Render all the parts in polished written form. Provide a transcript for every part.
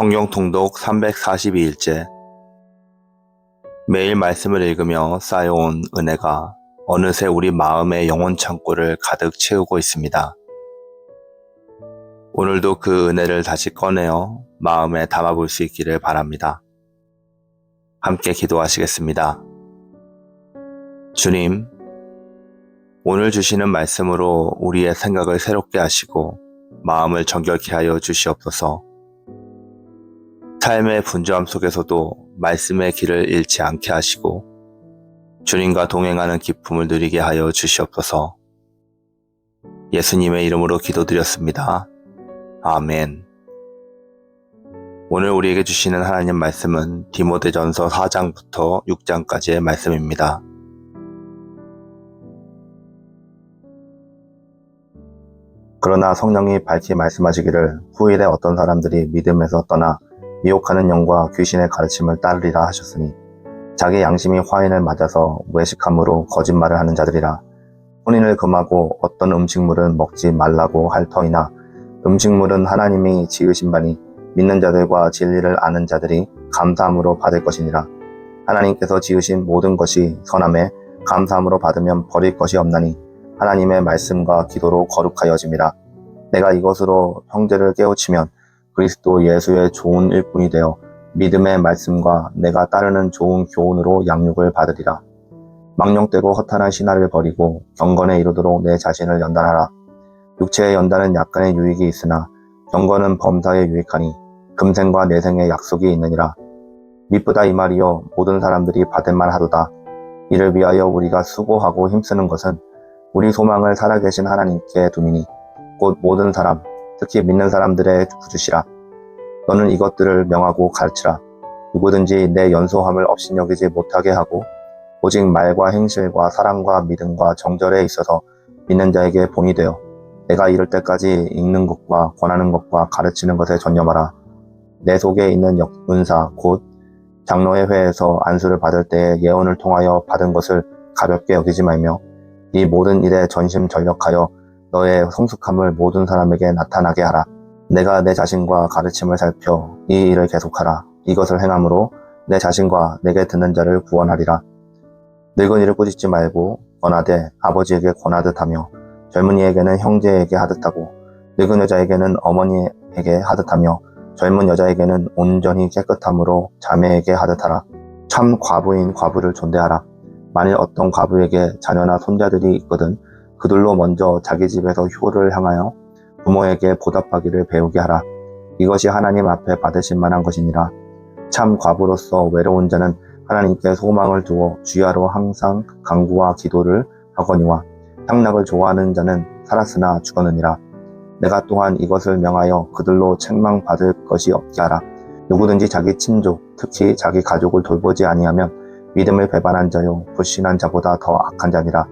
성경 통독 342일째. 매일 말씀을 읽으며 쌓여온 은혜가 어느새 우리 마음의 영혼 창고를 가득 채우고 있습니다. 오늘도 그 은혜를 다시 꺼내어 마음에 담아볼 수 있기를 바랍니다. 함께 기도하시겠습니다. 주님, 오늘 주시는 말씀으로 우리의 생각을 새롭게 하시고 마음을 정결케 하여 주시옵소서. 삶의 분주함 속에서도 말씀의 길을 잃지 않게 하시고 주님과 동행하는 기쁨을 누리게 하여 주시옵소서. 예수님의 이름으로 기도드렸습니다. 아멘. 오늘 우리에게 주시는 하나님 말씀은 디모데전서 4장부터 6장까지의 말씀입니다. 그러나 성령이 밝히 말씀하시기를 후일에 어떤 사람들이 믿음에서 떠나 미혹하는 영과 귀신의 가르침을 따르리라 하셨으니 자기 양심이 화인을 맞아서 외식함으로 거짓말을 하는 자들이라. 혼인을 금하고 어떤 음식물은 먹지 말라고 할 터이나 음식물은 하나님이 지으신 바니 믿는 자들과 진리를 아는 자들이 감사함으로 받을 것이니라. 하나님께서 지으신 모든 것이 선함에 감사함으로 받으면 버릴 것이 없나니 하나님의 말씀과 기도로 거룩하여짐이라. 내가 이것으로 형제를 깨우치면 그리스도 예수의 좋은 일꾼이 되어 믿음의 말씀과 내가 따르는 좋은 교훈으로 양육을 받으리라. 망령되고 허탄한 신화를 버리고 경건에 이르도록 내 자신을 연단하라. 육체의 연단은 약간의 유익이 있으나 경건은 범사에 유익하니 금생과 내생의 약속이 있느니라. 미쁘다 이 말이여 모든 사람들이 받을 만하도다. 이를 위하여 우리가 수고하고 힘쓰는 것은 우리 소망을 살아계신 하나님께 둠이니 곧 모든 사람 특히 믿는 사람들의 구주시라. 너는 이것들을 명하고 가르치라. 누구든지 내 연소함을 업신여기지 못하게 하고 오직 말과 행실과 사랑과 믿음과 정절에 있어서 믿는 자에게 본이 되어 내가 이럴 때까지 읽는 것과 권하는 것과 가르치는 것에 전념하라. 내 속에 있는 은사 곧 장로의 회에서 안수를 받을 때에 예언을 통하여 받은 것을 가볍게 여기지 말며 이 모든 일에 전심전력하여 너의 성숙함을 모든 사람에게 나타나게 하라. 내가 내 자신과 가르침을 살펴 이 일을 계속하라. 이것을 행함으로 내 자신과 내게 듣는 자를 구원하리라. 늙은이를 꾸짖지 말고 권하되 아버지에게 권하듯 하며 젊은이에게는 형제에게 하듯 하고 늙은 여자에게는 어머니에게 하듯 하며 젊은 여자에게는 온전히 깨끗함으로 자매에게 하듯 하라. 참 과부인 과부를 존대하라. 만일 어떤 과부에게 자녀나 손자들이 있거든 그들로 먼저 자기 집에서 효를 향하여 부모에게 보답하기를 배우게 하라. 이것이 하나님 앞에 받으실 만한 것이니라. 참 과부로서 외로운 자는 하나님께 소망을 두어 주야로 항상 간구와 기도를 하거니와 향락을 좋아하는 자는 살았으나 죽었느니라. 내가 또한 이것을 명하여 그들로 책망받을 것이 없게 하라. 누구든지 자기 친족, 특히 자기 가족을 돌보지 아니하면 믿음을 배반한 자요 불신한 자보다 더 악한 자니라.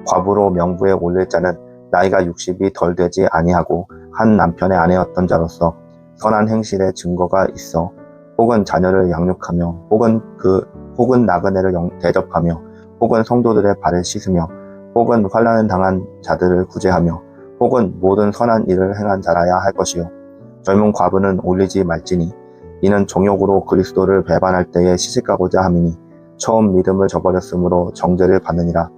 과부로 명부에 올릴 자는 나이가 60이 덜 되지 아니하고 한 남편의 아내였던 자로서 선한 행실의 증거가 있어 혹은 자녀를 양육하며 혹은 나그네를 대접하며 혹은 성도들의 발을 씻으며 혹은 환난을 당한 자들을 구제하며 혹은 모든 선한 일을 행한 자라야 할 것이요. 젊은 과부는 올리지 말지니 이는 정욕으로 그리스도를 배반할 때에 시집가고자 함이니 처음 믿음을 저버렸으므로 정죄를 받느니라.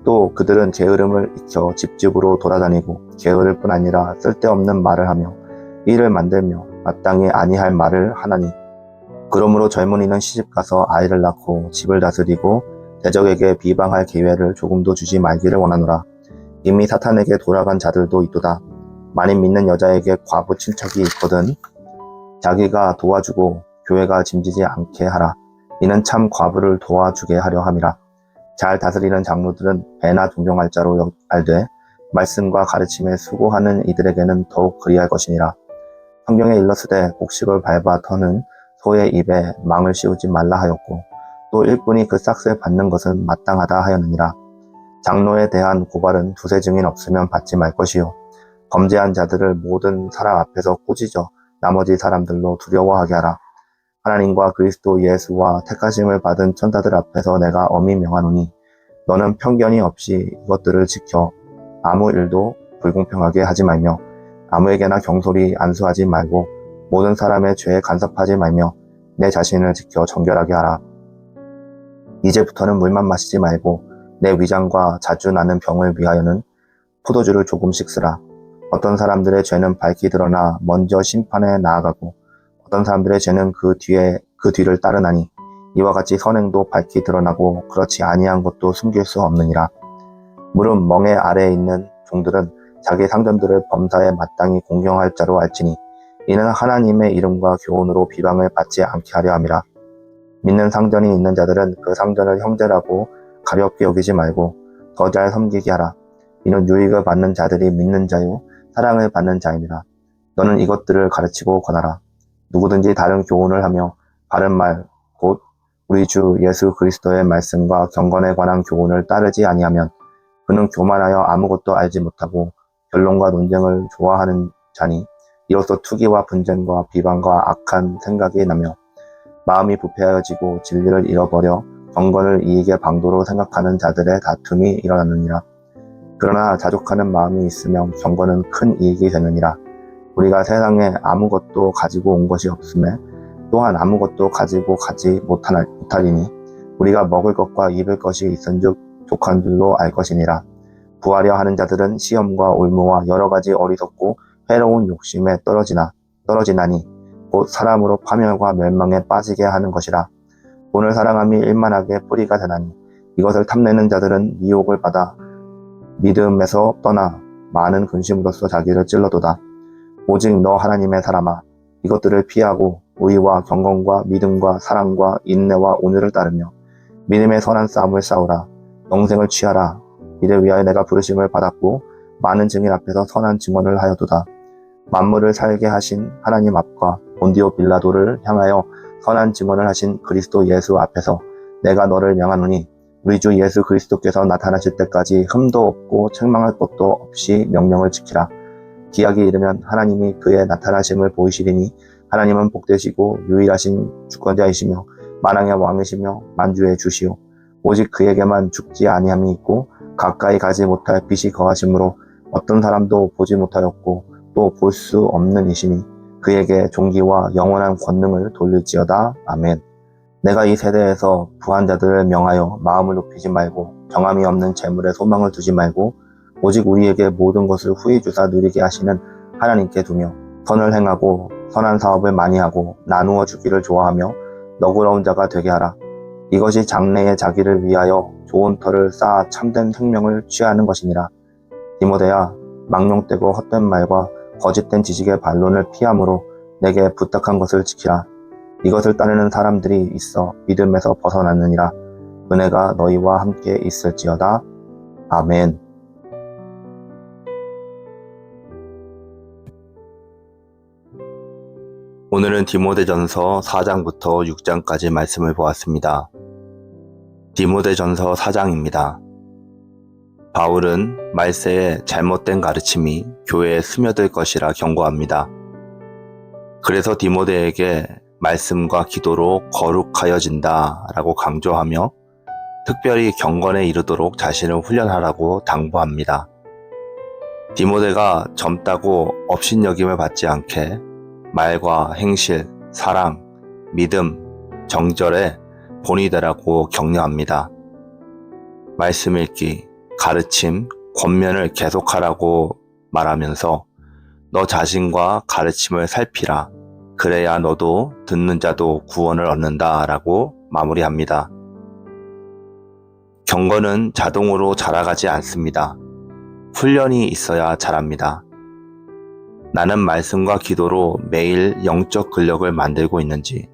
또 그들은 게으름을 익혀 집집으로 돌아다니고 게으를 뿐 아니라 쓸데없는 말을 하며 일을 만들며 마땅히 아니할 말을 하나니 그러므로 젊은이는 시집가서 아이를 낳고 집을 다스리고 대적에게 비방할 기회를 조금도 주지 말기를 원하노라. 이미 사탄에게 돌아간 자들도 있도다. 만일 믿는 여자에게 과부 친척이 있거든 자기가 도와주고 교회가 짐지지 않게 하라. 이는 참 과부를 도와주게 하려 함이라. 잘 다스리는 장로들은 배나 존경할 자로 알되 말씀과 가르침에 수고하는 이들에게는 더욱 그리할 것이니라. 성경에 일렀으되 곡식을 밟아 터는 소의 입에 망을 씌우지 말라 하였고 또 일꾼이 그 싹을 받는 것은 마땅하다 하였느니라. 장로에 대한 고발은 두세 증인 없으면 받지 말 것이요 범죄한 자들을 모든 사람 앞에서 꾸짖어 나머지 사람들로 두려워하게 하라. 하나님과 그리스도 예수와 택하심을 받은 천사들 앞에서 내가 엄히 명하노니 너는 편견이 없이 이것들을 지켜 아무 일도 불공평하게 하지 말며 아무에게나 경솔히 안수하지 말고 모든 사람의 죄에 간섭하지 말며 내 자신을 지켜 정결하게 하라. 이제부터는 물만 마시지 말고 내 위장과 자주 나는 병을 위하여는 포도주를 조금씩 쓰라. 어떤 사람들의 죄는 밝히 드러나 먼저 심판에 나아가고 어떤 사람들의 죄는 그 뒤를 따르나니 이와 같이 선행도 밝히 드러나고 그렇지 아니한 것도 숨길 수 없느니라. 무릇 멍에 아래에 있는 종들은 자기 상전들을 범사에 마땅히 공경할 자로 알지니 이는 하나님의 이름과 교훈으로 비방을 받지 않게 하려 함이라. 믿는 상전이 있는 자들은 그 상전을 형제라고 가볍게 여기지 말고 더 잘 섬기게 하라. 이는 유익을 받는 자들이 믿는 자요 사랑을 받는 자임이라. 너는 이것들을 가르치고 권하라. 누구든지 다른 교훈을 하며 바른 말 곧 우리 주 예수 그리스도의 말씀과 경건에 관한 교훈을 따르지 아니하면 그는 교만하여 아무것도 알지 못하고 변론과 논쟁을 좋아하는 자니 이로써 투기와 분쟁과 비방과 악한 생각이 나며 마음이 부패하여지고 진리를 잃어버려 경건을 이익의 방도로 생각하는 자들의 다툼이 일어나느니라. 그러나 자족하는 마음이 있으면 경건은 큰 이익이 되느니라. 우리가 세상에 아무것도 가지고 온 것이 없음에 또한 아무것도 가지고 가지 못하리니 우리가 먹을 것과 입을 것이 있은즉 족한 줄로 알 것이니라. 부하려 하는 자들은 시험과 올무와 여러 가지 어리석고 해로운 욕심에 떨어지나니 곧 사람으로 파멸과 멸망에 빠지게 하는 것이라. 돈을 사랑함이 일만하게 뿌리가 되나니 이것을 탐내는 자들은 미혹을 받아 믿음에서 떠나 많은 근심으로써 자기를 찔러도다. 오직 너 하나님의 사람아, 이것들을 피하고 의와 경건과 믿음과 사랑과 인내와 온유를 따르며 믿음의 선한 싸움을 싸우라. 영생을 취하라. 이를 위하여 내가 부르심을 받았고 많은 증인 앞에서 선한 증언을 하여도다. 만물을 살게 하신 하나님 앞과 본디오 빌라도를 향하여 선한 증언을 하신 그리스도 예수 앞에서 내가 너를 명하노니 우리 주 예수 그리스도께서 나타나실 때까지 흠도 없고 책망할 것도 없이 명령을 지키라. 기약이 이르면 하나님이 그의 나타나심을 보이시리니 하나님은 복되시고 유일하신 주권자이시며 만왕의 왕이시며 만주의 주시오. 오직 그에게만 죽지 아니함이 있고 가까이 가지 못할 빛이 거하심으로 어떤 사람도 보지 못하였고 또 볼 수 없는 이시니 그에게 존귀와 영원한 권능을 돌릴지어다. 아멘. 내가 이 세대에서 부한 자들을 명하여 마음을 높이지 말고 정함이 없는 재물에 소망을 두지 말고 오직 우리에게 모든 것을 후히 주사 누리게 하시는 하나님께 두며 선을 행하고 선한 사업을 많이 하고 나누어 주기를 좋아하며 너그러운 자가 되게 하라. 이것이 장래에 자기를 위하여 좋은 터를 쌓아 참된 생명을 취하는 것이니라. 디모데야, 망령되고 헛된 말과 거짓된 지식의 반론을 피함으로 내게 부탁한 것을 지키라. 이것을 따르는 사람들이 있어 믿음에서 벗어났느니라. 은혜가 너희와 함께 있을지어다. 아멘. 오늘은 디모데전서 4장부터 6장까지 말씀을 보았습니다. 디모데전서 4장입니다. 바울은 말세에 잘못된 가르침이 교회에 스며들 것이라 경고합니다. 그래서 디모데에게 말씀과 기도로 거룩하여진다 라고 강조하며 특별히 경건에 이르도록 자신을 훈련하라고 당부합니다. 디모데가 젊다고 업신여김을 받지 않게 말과 행실, 사랑, 믿음, 정절에 본이 되라고 격려합니다. 말씀 읽기, 가르침, 권면을 계속하라고 말하면서 너 자신과 가르침을 살피라. 그래야 너도 듣는 자도 구원을 얻는다 라고 마무리합니다. 경건은 자동으로 자라가지 않습니다. 훈련이 있어야 자랍니다. 나는 말씀과 기도로 매일 영적 근력을 만들고 있는지,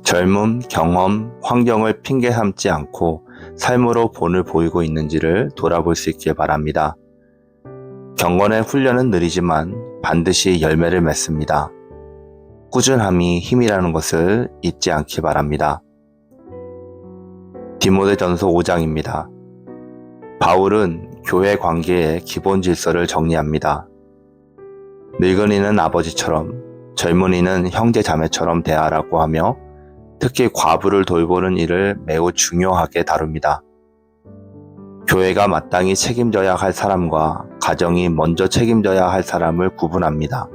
젊음, 경험, 환경을 핑계 삼지 않고 삶으로 본을 보이고 있는지를 돌아볼 수 있길 바랍니다. 경건의 훈련은 느리지만 반드시 열매를 맺습니다. 꾸준함이 힘이라는 것을 잊지 않기 바랍니다. 디모데전서 5장입니다. 바울은 교회 관계의 기본 질서를 정리합니다. 늙은이는 아버지처럼, 젊은이는 형제 자매처럼 대하라고 하며 특히 과부를 돌보는 일을 매우 중요하게 다룹니다. 교회가 마땅히 책임져야 할 사람과 가정이 먼저 책임져야 할 사람을 구분합니다.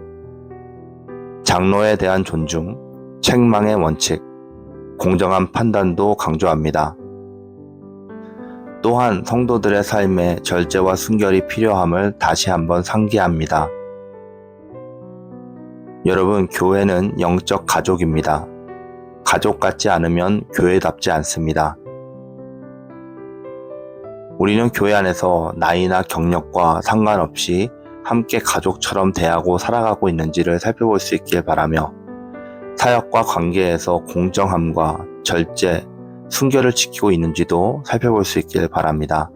장로에 대한 존중, 책망의 원칙, 공정한 판단도 강조합니다. 또한 성도들의 삶에 절제와 순결이 필요함을 다시 한번 상기합니다. 여러분, 교회는 영적 가족입니다. 가족 같지 않으면 교회답지 않습니다. 우리는 교회 안에서 나이나 경력과 상관없이 함께 가족처럼 대하고 살아가고 있는지를 살펴볼 수 있길 바라며 사역과 관계에서 공정함과 절제, 순결을 지키고 있는지도 살펴볼 수 있길 바랍니다.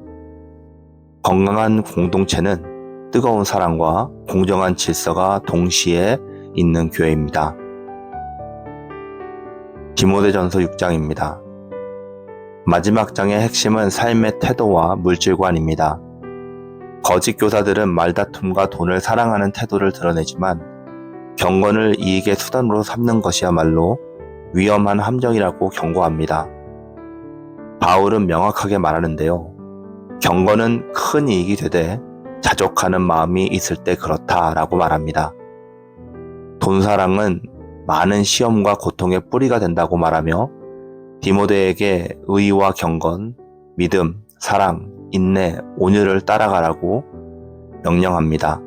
건강한 공동체는 뜨거운 사랑과 공정한 질서가 동시에 있는 교회입니다. 디모데전서 6장입니다. 마지막 장의 핵심은 삶의 태도와 물질관입니다. 거짓 교사들은 말다툼과 돈을 사랑하는 태도를 드러내지만 경건을 이익의 수단으로 삼는 것이야말로 위험한 함정이라고 경고합니다. 바울은 명확하게 말하는데요. 경건은 큰 이익이 되되 자족하는 마음이 있을 때 그렇다라고 말합니다. 돈사랑은 많은 시험과 고통의 뿌리가 된다고 말하며 디모데에게 의와 경건, 믿음, 사랑, 인내, 온유를 따라가라고 명령합니다.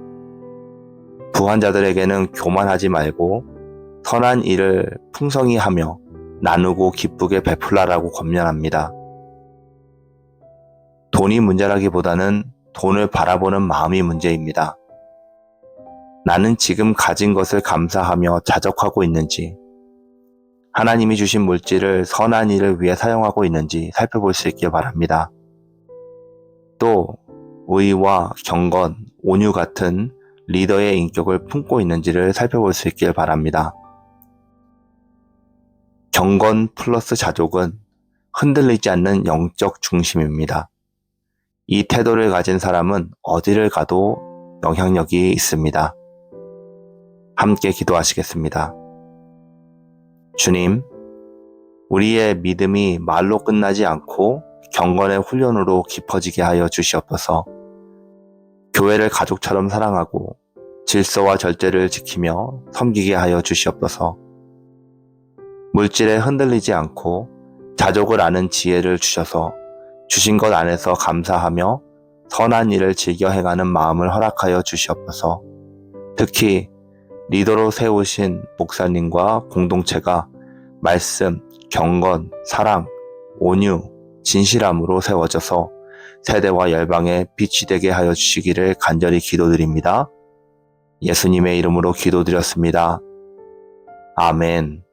부한 자들에게는 교만하지 말고 선한 일을 풍성히 하며 나누고 기쁘게 베풀라라고 권면합니다. 돈이 문제라기보다는 돈을 바라보는 마음이 문제입니다. 나는 지금 가진 것을 감사하며 자족하고 있는지, 하나님이 주신 물질을 선한 일을 위해 사용하고 있는지 살펴볼 수 있길 바랍니다. 또 의와 경건, 온유 같은 리더의 인격을 품고 있는지를 살펴볼 수 있길 바랍니다. 경건 플러스 자족은 흔들리지 않는 영적 중심입니다. 이 태도를 가진 사람은 어디를 가도 영향력이 있습니다. 함께 기도하시겠습니다. 주님, 우리의 믿음이 말로 끝나지 않고 경건의 훈련으로 깊어지게 하여 주시옵소서. 교회를 가족처럼 사랑하고 질서와 절제를 지키며 섬기게 하여 주시옵소서. 물질에 흔들리지 않고 자족을 아는 지혜를 주셔서 주신 것 안에서 감사하며 선한 일을 즐겨 행하는 마음을 허락하여 주시옵소서. 특히 리더로 세우신 목사님과 공동체가 말씀, 경건, 사랑, 온유, 진실함으로 세워져서 세대와 열방에 빛이 되게 하여 주시기를 간절히 기도드립니다. 예수님의 이름으로 기도드렸습니다. 아멘.